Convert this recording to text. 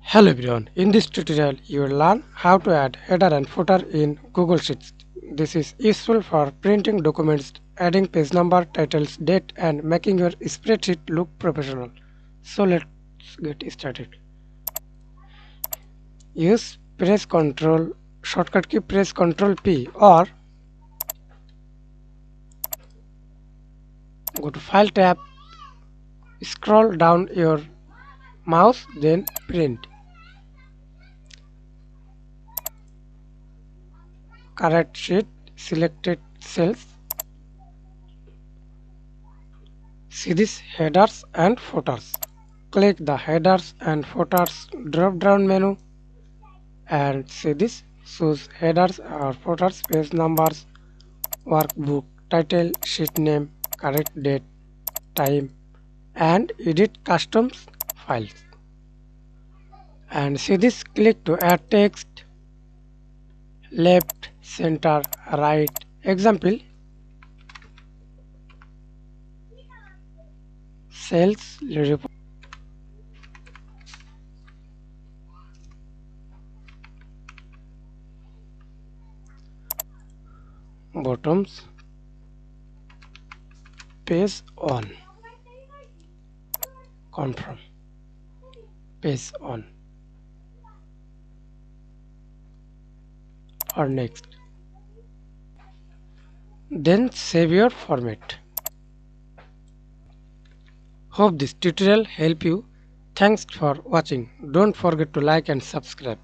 Hello everyone, in this tutorial you will learn how to add header and footer in Google Sheets. This is useful for printing documents, adding page number, titles, date and making your spreadsheet look professional. So let's get started. Use shortcut key press Ctrl P or go to File tab, scroll down your mouse, then Print. Correct sheet, selected cells. See these headers and footers. Click the headers and footers drop down menu and see this choose headers or footers, page numbers, workbook, title, sheet name, correct date, time and edit customs files. And see this click to add text, left, center, right. Example, sales report. Bottoms, page on, confirm, page on, or next. Then save your format. Hope this tutorial helped you. Thanks for watching. Don't forget to like and subscribe.